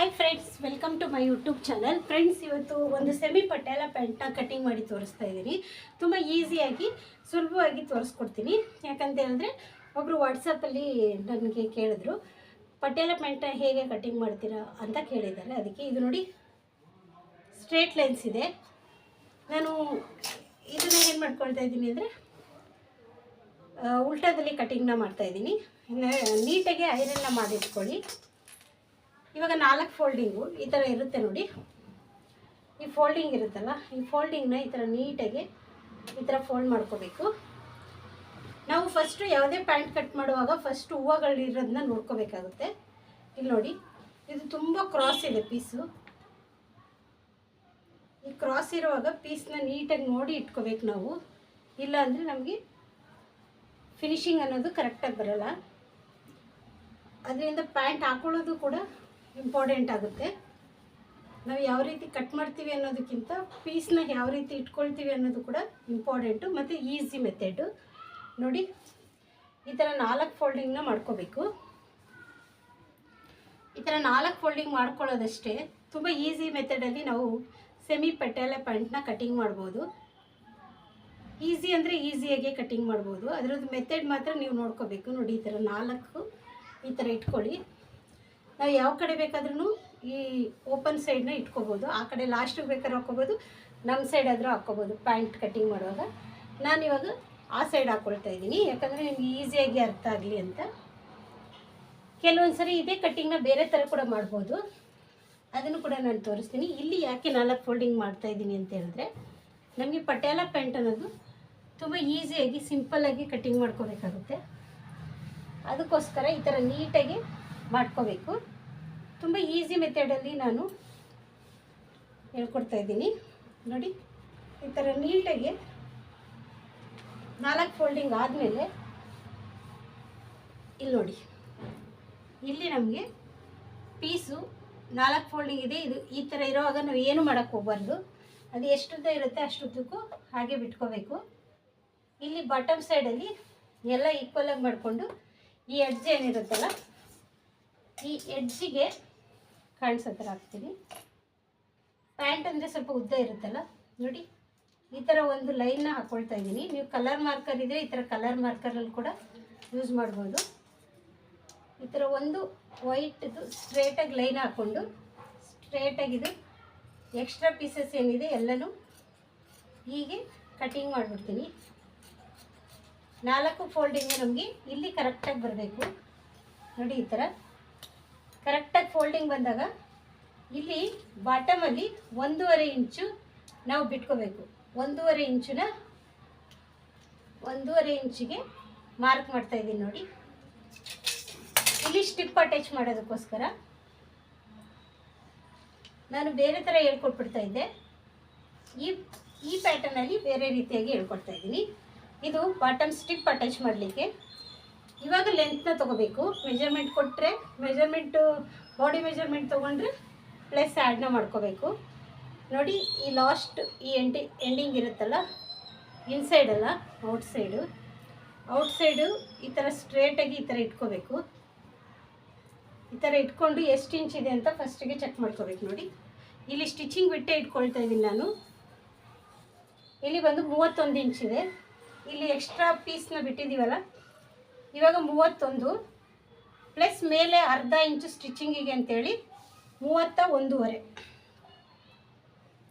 Hi friends, welcome to my YouTube channel. Friends, ಇವತ್ತು ಒಂದು semi Patiala ಪ್ಯಾಂಟ್ನ cutting ಮಾಡಿ ತೋರಿಸ್ತಾ ಇದ್ದೀನಿ. ತುಂಬ ಈಸಿಯಾಗಿ ಸುಲಭವಾಗಿ ತೋರಿಸ್ಕೊಡ್ತೀನಿ. ಯಾಕಂತ ಹೇಳಿದ್ರೆ ಒಬ್ಬರು ವಾಟ್ಸಪ್ಪಲ್ಲಿ ನನಗೆ ಕೇಳಿದ್ರು, ಪಟಿಯಾಲ ಪ್ಯಾಂಟ್ನ ಹೇಗೆ ಕಟಿಂಗ್ ಮಾಡ್ತೀರಾ ಅಂತ ಕೇಳಿದ್ದಾರೆ. ಅದಕ್ಕೆ ಇದು ನೋಡಿ, ಸ್ಟ್ರೇಟ್ ಲೈನ್ಸ್ ಇದೆ. ನಾನು ಇದನ್ನು ಏನು ಮಾಡ್ಕೊಳ್ತಾ ಇದ್ದೀನಿ ಅಂದರೆ ಉಲ್ಟಾದಲ್ಲಿ ಕಟಿಂಗ್ನ ಮಾಡ್ತಾಯಿದ್ದೀನಿ. ನೀಟಾಗಿ ಐರನ್ನ ಮಾಡಿಟ್ಕೊಳ್ಳಿ. ಇವಾಗ 4 ಫೋಲ್ಡಿಂಗು ಈ ಥರ ಇರುತ್ತೆ ನೋಡಿ. ಈ ಫೋಲ್ಡಿಂಗ್ ಇರುತ್ತಲ್ಲ, ಈ ಫೋಲ್ಡಿಂಗ್ನ ಈ ಥರ ನೀಟಾಗಿ ಈ ಥರ ಫೋಲ್ಡ್ ಮಾಡ್ಕೋಬೇಕು. ನಾವು ಫಸ್ಟು ಯಾವುದೇ ಪ್ಯಾಂಟ್ ಕಟ್ ಮಾಡುವಾಗ ಫಸ್ಟು ಹೂವುಗಳಿರೋದನ್ನ ನೋಡ್ಕೋಬೇಕಾಗುತ್ತೆ. ಇಲ್ಲಿ ನೋಡಿ, ಇದು ತುಂಬ ಕ್ರಾಸ್ ಇದೆ ಪೀಸು. ಈ ಕ್ರಾಸ್ ಇರುವಾಗ ಪೀಸ್ನ ನೀಟಾಗಿ ನೋಡಿ ಇಟ್ಕೋಬೇಕು ನಾವು. ಇಲ್ಲ ಅಂದರೆ ನಮಗೆ ಫಿನಿಶಿಂಗ್ ಅನ್ನೋದು ಕರೆಕ್ಟಾಗಿ ಬರೋಲ್ಲ. ಅದರಿಂದ ಪ್ಯಾಂಟ್ ಹಾಕೊಳ್ಳೋದು ಕೂಡ ಇಂಪಾರ್ಟೆಂಟ್ ಆಗುತ್ತೆ. ನಾವು ಯಾವ ರೀತಿ ಕಟ್ ಮಾಡ್ತೀವಿ ಅನ್ನೋದಕ್ಕಿಂತ ಪೀಸ್ನ ಯಾವ ರೀತಿ ಇಟ್ಕೊಳ್ತೀವಿ ಅನ್ನೋದು ಕೂಡ ಇಂಪಾರ್ಟೆಂಟು ಮತ್ತು ಈಸಿ ಮೆಥಡು. ನೋಡಿ, ಈ ಥರ 4 ಫೋಲ್ಡಿಂಗ್ನ ಮಾಡ್ಕೋಬೇಕು. ಈ ಥರ 4 ಫೋಲ್ಡಿಂಗ್ ಮಾಡ್ಕೊಳ್ಳೋದಷ್ಟೇ. ತುಂಬ ಈಸಿ ಮೆಥಡಲ್ಲಿ ನಾವು ಸೆಮಿ ಪಟಿಯಾಲ ಪ್ಯಾಂಟ್ನ ಕಟಿಂಗ್ ಮಾಡ್ಬೋದು. ಈಸಿ ಅಂದರೆ ಈಸಿಯಾಗೆ ಕಟಿಂಗ್ ಮಾಡ್ಬೋದು. ಅದರದ್ದು ಮೆಥಡ್ ಮಾತ್ರ ನೀವು ನೋಡ್ಕೋಬೇಕು. ನೋಡಿ, ಈ ಥರ 4 ಈ ಥರ ಇಟ್ಕೊಳ್ಳಿ. ನಾವು ಯಾವ ಕಡೆ ಬೇಕಾದ್ರೂ ಈ ಓಪನ್ ಸೈಡ್ನ ಇಟ್ಕೋಬೋದು. ಆ ಕಡೆ ಲಾಸ್ಟಿಗೆ ಬೇಕಾದ್ರೂ ಹಾಕ್ಕೋಬೋದು, ನಮ್ಮ ಸೈಡ್ ಆದರೂ ಹಾಕ್ಕೋಬೋದು ಪ್ಯಾಂಟ್ ಕಟಿಂಗ್ ಮಾಡುವಾಗ. ನಾನಿವಾಗ ಆ ಸೈಡ್ ಹಾಕ್ಕೊಳ್ತಾ ಇದ್ದೀನಿ, ಯಾಕಂದರೆ ನಿಮ್ಗೆ ಈಸಿಯಾಗಿ ಅರ್ಥ ಆಗಲಿ ಅಂತ. ಕೆಲವೊಂದು ಸರಿ ಇದೇ ಕಟ್ಟಿಂಗ್ನ ಬೇರೆ ಥರ ಕೂಡ ಮಾಡ್ಬೋದು, ಅದನ್ನು ಕೂಡ ನಾನು ತೋರಿಸ್ತೀನಿ. ಇಲ್ಲಿ ಯಾಕೆ 4 ಫೋಲ್ಡಿಂಗ್ ಮಾಡ್ತಾಯಿದ್ದೀನಿ ಅಂತ ಹೇಳಿದ್ರೆ, ನಮಗೆ ಪಟಿಯಾಲ ಪ್ಯಾಂಟ್ ಅನ್ನೋದು ತುಂಬ ಈಸಿಯಾಗಿ ಸಿಂಪಲ್ಲಾಗಿ ಕಟ್ಟಿಂಗ್ ಮಾಡ್ಕೋಬೇಕಾಗುತ್ತೆ. ಅದಕ್ಕೋಸ್ಕರ ಈ ಥರ ನೀಟಾಗಿ ಮಾಡ್ಕೋಬೇಕು. ತುಂಬ ಈಸಿ ಮೆಥಡಲ್ಲಿ ನಾನು ಹೇಳ್ಕೊಡ್ತಾ ಇದ್ದೀನಿ. ನೋಡಿ, ಈ ಥರ ನೀಟಾಗಿ 4 ಫೋಲ್ಡಿಂಗ್ ಆದಮೇಲೆ ಇಲ್ಲಿ ನೋಡಿ, ಇಲ್ಲಿ ನಮಗೆ ಪೀಸು 4 ಫೋಲ್ಡಿಂಗ್ ಇದೆ. ಇದು ಈ ಥರ ಇರೋವಾಗ ನಾವು ಏನು ಮಾಡೋಕ್ಕೆ ಹೋಗಬಾರ್ದು. ಅದು ಎಷ್ಟುದ್ದ ಇರುತ್ತೆ ಅಷ್ಟುದ್ದಕ್ಕೂ ಹಾಗೆ ಬಿಟ್ಕೋಬೇಕು. ಇಲ್ಲಿ ಬಾಟಮ್ ಸೈಡಲ್ಲಿ ಎಲ್ಲ ಈಕ್ವಲಾಗಿ ಮಾಡಿಕೊಂಡು ಈ ಎಡ್ಜ್ ಏನಿರುತ್ತಲ್ಲ, ಈ ಎಡ್ಜಿಗೆ ಕಾಣಿಸೋ ಥರ ಹಾಕ್ತೀನಿ. ಪ್ಯಾಂಟ್ ಅಂದರೆ ಸ್ವಲ್ಪ ಉದ್ದ ಇರುತ್ತಲ್ಲ, ನೋಡಿ ಈ ಥರ ಒಂದು ಲೈನ್ನ ಹಾಕ್ಕೊಳ್ತಾ ಇದ್ದೀನಿ. ನೀವು ಕಲರ್ ಮಾರ್ಕರ್ ಇದ್ದರೆ ಈ ಥರ ಕಲರ್ ಮಾರ್ಕರಲ್ಲಿ ಕೂಡ ಯೂಸ್ ಮಾಡ್ಬೋದು. ಈ ಥರ ಒಂದು ವೈಟ್ದು ಸ್ಟ್ರೇಟಾಗಿ ಲೈನ್ ಹಾಕ್ಕೊಂಡು ಸ್ಟ್ರೇಟಾಗಿದು ಎಕ್ಸ್ಟ್ರಾ ಪೀಸಸ್ ಏನಿದೆ ಎಲ್ಲನೂ ಹೀಗೆ ಕಟಿಂಗ್ ಮಾಡಿಬಿಡ್ತೀನಿ. 4 ಫೋಲ್ಡಿಂಗು ನಮಗೆ ಇಲ್ಲಿ ಕರೆಕ್ಟಾಗಿ ಬರಬೇಕು. ನೋಡಿ, ಈ ಥರ ಕರೆಕ್ಟಾಗಿ ಫೋಲ್ಡಿಂಗ್ ಬಂದಾಗ ಇಲ್ಲಿ ಬಾಟಮಲ್ಲಿ 1.5 ಇಂಚು ನಾವು ಬಿಟ್ಕೋಬೇಕು. 1.5 ಇಂಚನ್ನ 1.5 ಇಂಚಿಗೆ ಮಾರ್ಕ್ ಮಾಡ್ತಾಯಿದ್ದೀನಿ. ನೋಡಿ, ಇಲ್ಲಿ ಸ್ಟಿಪ್ ಅಟ್ಯಾಚ್ ಮಾಡೋದಕ್ಕೋಸ್ಕರ ನಾನು ಬೇರೆ ಥರ ಹೇಳ್ಕೊಟ್ಬಿಡ್ತಾ ಇದ್ದೆ. ಈ ಪ್ಯಾಟರ್ನಲ್ಲಿ ಬೇರೆ ರೀತಿಯಾಗಿ ಹೇಳ್ಕೊಡ್ತಾ ಇದ್ದೀನಿ. ಇದು ಬಾಟಮ್ ಸ್ಟಿಪ್ ಅಟ್ಯಾಚ್ ಮಾಡಲಿಕ್ಕೆ. ಇವಾಗ ಲೆಂತ್ನ ತೊಗೋಬೇಕು. ಮೆಜರ್ಮೆಂಟ್ ಕೊಟ್ಟರೆ ಬಾಡಿ ಮೆಜರ್ಮೆಂಟ್ ತೊಗೊಂಡ್ರೆ ಪ್ಲಸ್ ಆ್ಯಡ್ನ ಮಾಡ್ಕೋಬೇಕು. ನೋಡಿ, ಈ ಲಾಸ್ಟ್ ಈ ಎಂಡಿಂಗ್ ಇರುತ್ತಲ್ಲ, ಇನ್ಸೈಡಲ್ಲ ಔಟ್ಸೈಡು ಈ ಥರ ಸ್ಟ್ರೇಟಾಗಿ ಈ ಥರ ಇಟ್ಕೋಬೇಕು. ಈ ಥರ ಇಟ್ಕೊಂಡು ಎಷ್ಟು ಇಂಚ್ ಇದೆ ಅಂತ ಫಸ್ಟಿಗೆ ಚೆಕ್ ಮಾಡ್ಕೋಬೇಕು. ನೋಡಿ, ಇಲ್ಲಿ ಸ್ಟಿಚಿಂಗ್ ಬಿಟ್ಟೇ ಇಟ್ಕೊಳ್ತಾ ಇದ್ದೀನಿ ನಾನು. ಇಲ್ಲಿ ಬಂದು 31 ಇಂಚಿದೆ. ಇಲ್ಲಿ ಎಕ್ಸ್ಟ್ರಾ ಪೀಸ್ನ ಬಿಟ್ಟಿದ್ದೀವಲ್ಲ, ಇವಾಗ 31 ಪ್ಲಸ್ ಮೇಲೆ ಅರ್ಧ ಇಂಚು ಸ್ಟಿಚಿಂಗಿಗೆ ಅಂತೇಳಿ 31.5.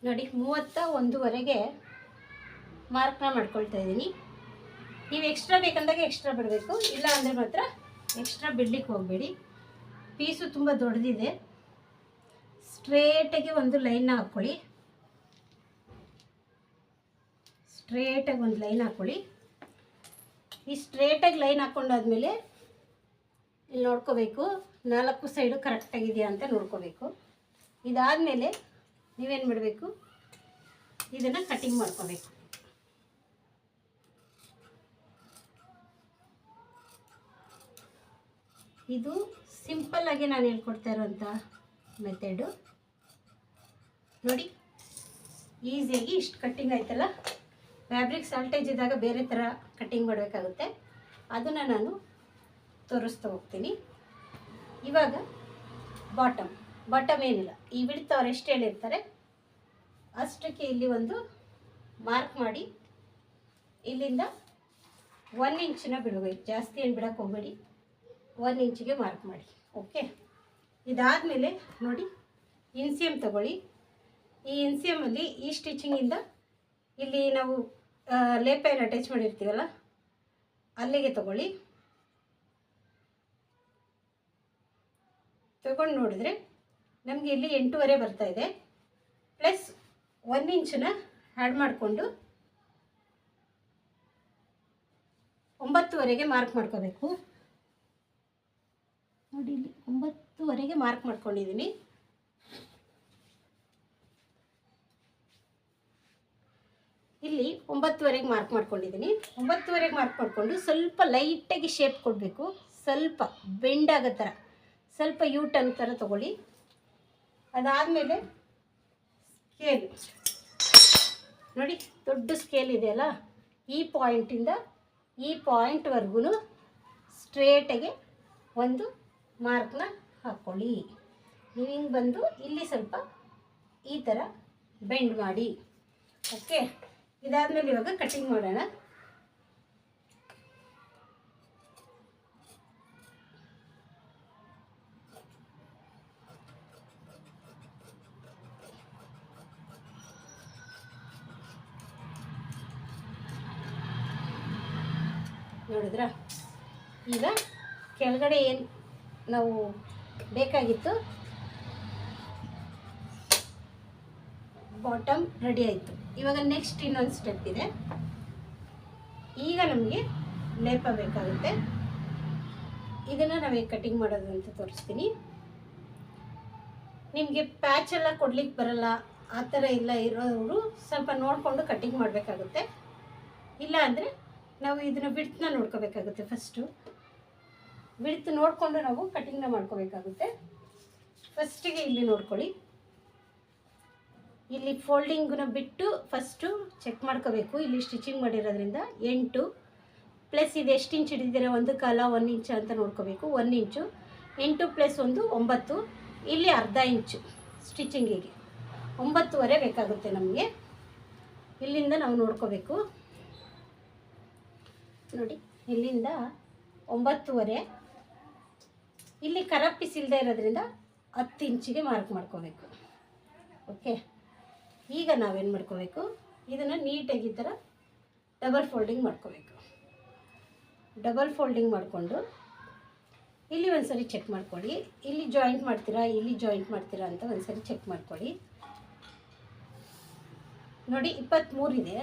ನೋಡಿ, 31.5ಗೆ ಮಾರ್ಕ್ನ ಮಾಡ್ಕೊಳ್ತಾ ಇದ್ದೀನಿ. ನೀವು ಎಕ್ಸ್ಟ್ರಾ ಬೇಕಂದಾಗ ಎಕ್ಸ್ಟ್ರಾ ಬಿಡಬೇಕು, ಇಲ್ಲ ಅಂದರೆ ಮಾತ್ರ ಎಕ್ಸ್ಟ್ರಾ ಬಿಡಲಿಕ್ಕೆ ಹೋಗಬೇಡಿ. ಪೀಸು ತುಂಬ ದೊಡ್ಡದಿದೆ. ಸ್ಟ್ರೇಟಾಗಿ ಒಂದು ಲೈನ್ನ ಹಾಕ್ಕೊಳ್ಳಿ. ಸ್ಟ್ರೇಟಾಗಿ ಒಂದು ಲೈನ್ ಹಾಕ್ಕೊಳ್ಳಿ. ಈ ಸ್ಟ್ರೇಟಾಗಿ ಲೈನ್ ಹಾಕ್ಕೊಂಡಾದ್ಮೇಲೆ ಇಲ್ಲಿ ನೋಡ್ಕೋಬೇಕು 4 ಸೈಡು ಕರೆಕ್ಟಾಗಿದೆಯಾ ಅಂತ ನೋಡ್ಕೋಬೇಕು. ಇದಾದಮೇಲೆ ನೀವೇನು ಮಾಡಬೇಕು, ಇದನ್ನು ಕಟಿಂಗ್ ಮಾಡ್ಕೋಬೇಕು. ಇದು ಸಿಂಪಲ್ಲಾಗಿ ನಾನು ಹೇಳ್ಕೊಡ್ತಾ ಇರೋಂಥ ಮೆಥಡು. ನೋಡಿ, ಈಸಿಯಾಗಿ ಇಷ್ಟು ಕಟ್ಟಿಂಗ್ ಆಯ್ತಲ್ಲ. ಫ್ಯಾಬ್ರಿಕ್ ಸಾಲ್ಟೇಜ್ ಇದ್ದಾಗ ಬೇರೆ ಥರ ಕಟ್ಟಿಂಗ್ ಮಾಡಬೇಕಾಗುತ್ತೆ, ಅದನ್ನು ನಾನು ತೋರಿಸ್ತಾ ಹೋಗ್ತೀನಿ. ಇವಾಗ ಬಾಟಮ್ ಬಾಟಮ್ ಏನಿಲ್ಲ. ಈ ವಿಡ್ತ್ ಅವ್ರು ಎಷ್ಟು ಹೇಳಿರ್ತಾರೆ ಅಷ್ಟಕ್ಕೆ ಇಲ್ಲಿ ಒಂದು ಮಾರ್ಕ್ ಮಾಡಿ ಇಲ್ಲಿಂದ 1 ಇಂಚನ್ನ ಬಿಡಬೇಕು. ಜಾಸ್ತಿ ಏನು ಬಿಡೋಕ್ಕೆ ಹೋಗಬೇಡಿ, 1 ಇಂಚಿಗೆ ಮಾರ್ಕ್ ಮಾಡಿ. ಓಕೆ, ಇದಾದಮೇಲೆ ನೋಡಿ ಇನ್ಸಿಯಮ್ ತಗೊಳ್ಳಿ. ಈ ಇನ್ಸಿಯಮಲ್ಲಿ ಈ ಸ್ಟಿಚಿಂಗಿಂದ ಇಲ್ಲಿ ನಾವು ಲೇಪೆಯನ್ನು ಅಟ್ಯಾಚ್ ಮಾಡಿರ್ತೀವಲ್ಲ ಅಲ್ಲಿಗೆ ತಗೊಳ್ಳಿ. ತಗೊಂಡು ನೋಡಿದ್ರೆ ನಮಗೆ ಇಲ್ಲಿ 8.5 ಬರ್ತಾಯಿದೆ. ಪ್ಲಸ್ 1 ಇಂಚನ್ನ ಆ್ಯಡ್ ಮಾಡಿಕೊಂಡು 9.5ಗೆ ಮಾರ್ಕ್ ಮಾಡ್ಕೋಬೇಕು. ನೋಡಿ ಇಲ್ಲಿ 9.5ಗೆ ಮಾರ್ಕ್ ಮಾಡ್ಕೊಂಡಿದ್ದೀನಿ. ಇಲ್ಲಿ 9.5ಗೆ ಮಾರ್ಕ್ ಮಾಡ್ಕೊಂಡಿದ್ದೀನಿ. 9.5ಗೆ ಮಾರ್ಕ್ ಮಾಡಿಕೊಂಡು ಸ್ವಲ್ಪ ಲೈಟಾಗಿ ಶೇಪ್ ಕೊಡಬೇಕು. ಸ್ವಲ್ಪ ಬೆಂಡ್ ಆಗೋ ಥರ ಸ್ವಲ್ಪ ಯೂ ಟರ್ನ್ ಥರ ತೊಗೊಳ್ಳಿ. ಅದಾದಮೇಲೆ ಸ್ಕೇಲ್ ನೋಡಿ, ದೊಡ್ಡ ಸ್ಕೇಲ್ ಇದೆಯಲ್ಲ, ಈ ಪಾಯಿಂಟಿಂದ ಈ ಪಾಯಿಂಟ್ವರೆಗೂ ಸ್ಟ್ರೇಟಾಗಿ ಒಂದು ಮಾರ್ಕ್ನ ಹಾಕ್ಕೊಳ್ಳಿ. ನೀವು ಹಿಂಗೆ ಬಂದು ಇಲ್ಲಿ ಸ್ವಲ್ಪ ಈ ಥರ ಬೆಂಡ್ ಮಾಡಿ. ಓಕೆ, ಇದಾದಮೇಲೆ ಇವಾಗ ಕಟ್ಟಿಂಗ್ ಮಾಡೋಣ. ನೋಡಿದ್ರಾ, ಈಗ ಕೆಳಗಡೆ ಏನು ನಾವು ಬೇಕಾಗಿತ್ತು ಬಾಟಮ್ ರೆಡಿ ಆಯಿತು. ಇವಾಗ ನೆಕ್ಸ್ಟ್ ಇನ್ನೊಂದು ಸ್ಟೆಪ್ ಇದೆ. ಈಗ ನಮಗೆ ಲೇಪ ಬೇಕಾಗುತ್ತೆ. ಇದನ್ನು ನಾವೇ ಕಟಿಂಗ್ ಮಾಡೋದು ಅಂತ ತೋರಿಸ್ತೀನಿ. ನಿಮಗೆ ಪ್ಯಾಚ್ ಎಲ್ಲ ಕೊಡ್ಲಿಕ್ಕೆ ಬರಲ್ಲ, ಆ ಥರ ಇಲ್ಲ ಇರೋರು ಸ್ವಲ್ಪ ನೋಡಿಕೊಂಡು ಕಟಿಂಗ್ ಮಾಡಬೇಕಾಗುತ್ತೆ. ಇಲ್ಲ ಅಂದರೆ ನಾವು ಇದನ್ನು ವಿಡ್ತ್ನ ನೋಡ್ಕೋಬೇಕಾಗುತ್ತೆ. ಫಸ್ಟು ವಿಡ್ತ್ ನೋಡಿಕೊಂಡು ನಾವು ಕಟಿಂಗ್ನ ಮಾಡ್ಕೋಬೇಕಾಗುತ್ತೆ. ಫಸ್ಟಿಗೆ ಇಲ್ಲಿ ನೋಡ್ಕೊಳ್ಳಿ, ಇಲ್ಲಿ ಫೋಲ್ಡಿಂಗನ್ನ ಬಿಟ್ಟು ಫಸ್ಟು ಚೆಕ್ ಮಾಡ್ಕೋಬೇಕು. ಇಲ್ಲಿ ಸ್ಟಿಚಿಂಗ್ ಮಾಡಿರೋದ್ರಿಂದ 8 ಪ್ಲಸ್ ಇದು ಎಷ್ಟು ಇಂಚ್ ಹಿಡಿದಿದ್ದೀರ, 1/4 ಇಂಚ್ ಅಂತ ನೋಡ್ಕೋಬೇಕು. 1 ಇಂಚು 8 ಪ್ಲಸ್ 1 9, ಇಲ್ಲಿ ಅರ್ಧ ಇಂಚು ಸ್ಟಿಚಿಂಗಿಗೆ 9.5 ಬೇಕಾಗುತ್ತೆ ನಮಗೆ. ಇಲ್ಲಿಂದ ನಾವು ನೋಡ್ಕೋಬೇಕು. ನೋಡಿ, ಇಲ್ಲಿಂದ 9.5. ಇಲ್ಲಿ ಕರಪ್ ಪೀಸ್ ಇಲ್ಲದೆ ಇರೋದ್ರಿಂದ 10 ಇಂಚಿಗೆ ಮಾರ್ಕ್ ಮಾಡ್ಕೋಬೇಕು. ಓಕೆ, ಈಗ ನಾವೇನು ಮಾಡ್ಕೋಬೇಕು, ಇದನ್ನು ನೀಟಾಗಿ ಈ ಥರ ಡಬಲ್ ಫೋಲ್ಡಿಂಗ್ ಮಾಡ್ಕೋಬೇಕು. ಡಬಲ್ ಫೋಲ್ಡಿಂಗ್ ಮಾಡಿಕೊಂಡು ಇಲ್ಲಿ ಒಂದು ಸರಿ ಚೆಕ್ ಮಾಡ್ಕೊಳ್ಳಿ. ಇಲ್ಲಿ ಜಾಯಿಂಟ್ ಮಾಡ್ತೀರಾ, ಇಲ್ಲಿ ಜಾಯಿಂಟ್ ಮಾಡ್ತೀರಾ ಅಂತ ಒಂದು ಸರಿ ಚೆಕ್ ಮಾಡ್ಕೊಳ್ಳಿ. ನೋಡಿ 23 ಇದೆ,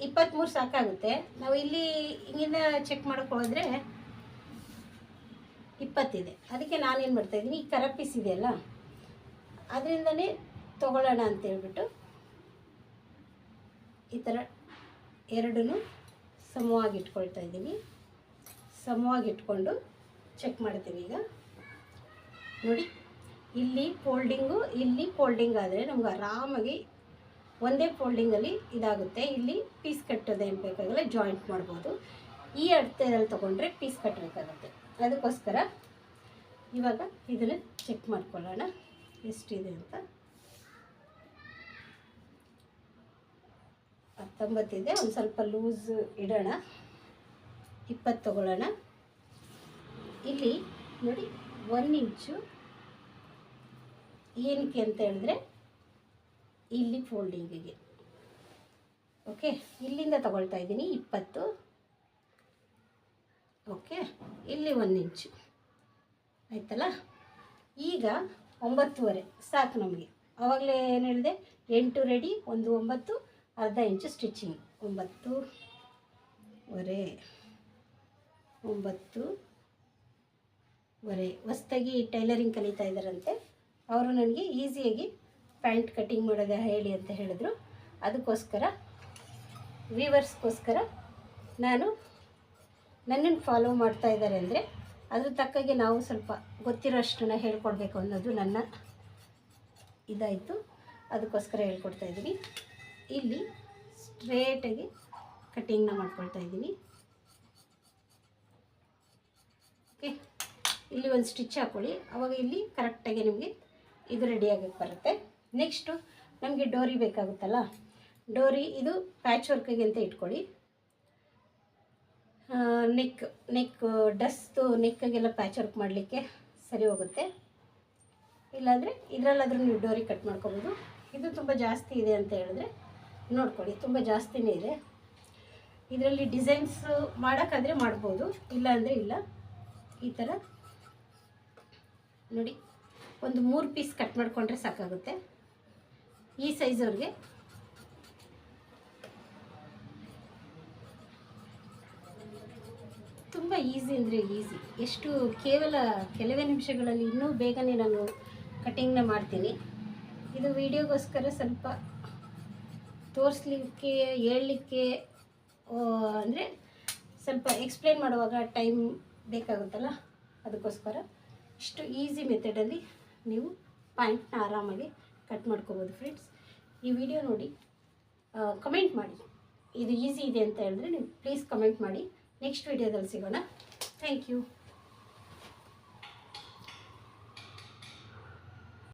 23 ಸಾಕಾಗುತ್ತೆ. ನಾವು ಇಲ್ಲಿ ಹಿಂಗಿಂದ ಚೆಕ್ ಮಾಡೋಕ್ಕೆ ಹೋದರೆ 20 ಇದೆ. ಅದಕ್ಕೆ ನಾನೇನು ಮಾಡ್ತಾಯಿದ್ದೀನಿ, ಈ ಕರಪ್ ಪೀಸ್ ಇದೆಯಲ್ಲ ಅದರಿಂದನೇ ತೊಗೊಳ್ಳೋಣ ಅಂತೇಳ್ಬಿಟ್ಟು ಈ ಥರ ಎರಡೂ ಸಮವಾಗಿ ಇಟ್ಕೊಳ್ತಾ ಇದ್ದೀನಿ. ಸಮವಾಗಿ ಇಟ್ಕೊಂಡು ಚೆಕ್ ಮಾಡ್ತೀನಿ. ಈಗ ನೋಡಿ, ಇಲ್ಲಿ ಫೋಲ್ಡಿಂಗು ಇಲ್ಲಿ ಫೋಲ್ಡಿಂಗ್ ಆದರೆ ನಮ್ಗೆ ಆರಾಮಾಗಿ ಒಂದೇ ಫೋಲ್ಡಿಂಗಲ್ಲಿ ಇದಾಗುತ್ತೆ. ಇಲ್ಲಿ ಪೀಸ್ ಕಟ್ಟೋದೇನು ಬೇಕಾಗಿಲ್ಲ, ಜಾಯಿಂಟ್ ಮಾಡ್ಬೋದು. ಈ ಅಳತೆಯಲ್ಲಿ ತೊಗೊಂಡ್ರೆ ಪೀಸ್ ಕಟ್ಟಬೇಕಾಗುತ್ತೆ. ಅದಕ್ಕೋಸ್ಕರ ಇವಾಗ ಇದನ್ನು ಚೆಕ್ ಮಾಡ್ಕೊಳ್ಳೋಣ ಎಷ್ಟಿದೆ ಅಂತ. 19 ಇದೆ, ಒಂದು ಸ್ವಲ್ಪ ಲೂಸ್ ಇಡೋಣ. 20 ತೊಗೊಳ್ಳೋಣ. ಇಲ್ಲಿ ನೋಡಿ 1 ಇಂಚು ಏನಕ್ಕೆ ಅಂತ ಹೇಳಿದ್ರೆ ಇಲ್ಲಿ ಫೋಲ್ಡಿಂಗಿಗೆ. ಓಕೆ, ಇಲ್ಲಿಂದ ತಗೊಳ್ತಾ ಇದ್ದೀನಿ 20. ಓಕೆ, ಇಲ್ಲಿ 1 ಇಂಚು ಆಯ್ತಲ್ಲ. ಈಗ 9.5 ಸಾಕು ನಮಗೆ. ಆವಾಗಲೇ ಏನು ಹೇಳಿದೆ, 8 ರೆಡಿ, 1 9, ಅರ್ಧ ಇಂಚು ಸ್ಟಿಚಿಂಗ್. 9.5 ಹೊಸ್ದಾಗಿ ಟೈಲರಿಂಗ್ ಕಲಿತಾ ಇದ್ದಾರಂತೆ ಅವರು. ನನಗೆ ಈಸಿಯಾಗಿ ಪ್ಯಾಂಟ್ ಕಟ್ಟಿಂಗ್ ಮಾಡೋದೇ ಹೇಳಿ ಅಂತ ಹೇಳಿದ್ರು. ಅದಕ್ಕೋಸ್ಕರ ವೀವರ್ಸ್ಗೋಸ್ಕರ ನಾನು ನನ್ನನ್ನು ಫಾಲೋ ಮಾಡ್ತಾ ಇದ್ದಾರೆ ಅಂದರೆ ಅದ್ರ ತಕ್ಕಾಗೆ ನಾವು ಸ್ವಲ್ಪ ಗೊತ್ತಿರೋ ಅಷ್ಟನ್ನು ಹೇಳ್ಕೊಡ್ಬೇಕು ಅನ್ನೋದು ನನ್ನ ಇದಾಯಿತು. ಅದಕ್ಕೋಸ್ಕರ ಹೇಳ್ಕೊಡ್ತಾ ಇದ್ದೀನಿ. ಇಲ್ಲಿ ಸ್ಟ್ರೇಟಾಗಿ ಕಟ್ಟಿಂಗ್ನ ಮಾಡ್ಕೊಳ್ತಾ ಇದ್ದೀನಿ. ಓಕೆ, ಇಲ್ಲಿ ಒಂದು ಸ್ಟಿಚ್ ಹಾಕ್ಕೊಳ್ಳಿ. ಆವಾಗ ಇಲ್ಲಿ ಕರೆಕ್ಟಾಗಿ ನಿಮಗೆ ಇದು ರೆಡಿಯಾಗಕ್ಕೆ ಬರುತ್ತೆ. ನೆಕ್ಸ್ಟು ನಮಗೆ ಡೋರಿ ಬೇಕಾಗುತ್ತಲ್ಲ, ಡೋರಿ ಇದು ಪ್ಯಾಚ್ ವರ್ಕಿಗೆ ಅಂತ ಇಟ್ಕೊಳ್ಳಿ. ನೆಕ್ ಡಸ್ತು ನೆಕ್ಕಿಗೆಲ್ಲ ಪ್ಯಾಚ್ ವರ್ಕ್ ಮಾಡಲಿಕ್ಕೆ ಸರಿ ಹೋಗುತ್ತೆ. ಇಲ್ಲಾಂದರೆ ಇದರಲ್ಲಾದರೂ ನೀವು ಡೋರಿ ಕಟ್ ಮಾಡ್ಕೊಬೋದು. ಇದು ತುಂಬ ಜಾಸ್ತಿ ಇದೆ ಅಂತ ಹೇಳಿದ್ರೆ ನೋಡ್ಕೊಳ್ಳಿ, ತುಂಬ ಜಾಸ್ತಿನೇ ಇದೆ. ಇದರಲ್ಲಿ ಡಿಸೈನ್ಸ್ ಮಾಡೋಕ್ಕಾದರೆ ಮಾಡ್ಬೋದು, ಇಲ್ಲಾಂದರೆ ಇಲ್ಲ. ಈ ಥರ ನೋಡಿ, ಒಂದು 3 ಪೀಸ್ ಕಟ್ ಮಾಡಿಕೊಂಡ್ರೆ ಸಾಕಾಗುತ್ತೆ ಈ ಸೈಜವ್ರಿಗೆ. ತುಂಬ ಈಸಿ ಅಂದರೆ ಈಸಿ, ಎಷ್ಟು ಕೇವಲ ಕೆಲವೇ ನಿಮಿಷಗಳಲ್ಲಿ ಇನ್ನೂ ಬೇಗನೆ ನಾನು ಕಟಿಂಗ್ನ ಮಾಡ್ತೀನಿ. ಇದು ವಿಡಿಯೋಗೋಸ್ಕರ ಸ್ವಲ್ಪ ತೋರಿಸ್ಲಿಕ್ಕೆ ಹೇಳಲಿಕ್ಕೆ ಅಂದರೆ ಸ್ವಲ್ಪ ಎಕ್ಸ್ಪ್ಲೇನ್ ಮಾಡುವಾಗ ಟೈಮ್ ಬೇಕಾಗುತ್ತಲ್ಲ, ಅದಕ್ಕೋಸ್ಕರ ಇಷ್ಟು ಈಸಿ ಮೆಥಡಲ್ಲಿ ನೀವು ಪ್ಯಾಂಟ್ನ ಆರಾಮಾಗಿ ಕಟ್ ಮಾಡ್ಕೋಬೋದು ಫ್ರೆಂಡ್ಸ್. ಈ ವಿಡಿಯೋ ನೋಡಿ ಕಮೆಂಟ್ ಮಾಡಿ, ಇದು ಈಸಿ ಇದೆ ಅಂತ ಹೇಳಿದ್ರೆ ನೀವು ಪ್ಲೀಸ್ ಕಮೆಂಟ್ ಮಾಡಿ. ನೆಕ್ಸ್ಟ್ ವಿಡಿಯೋದಲ್ಲಿ ಸಿಗೋಣ. Thank you.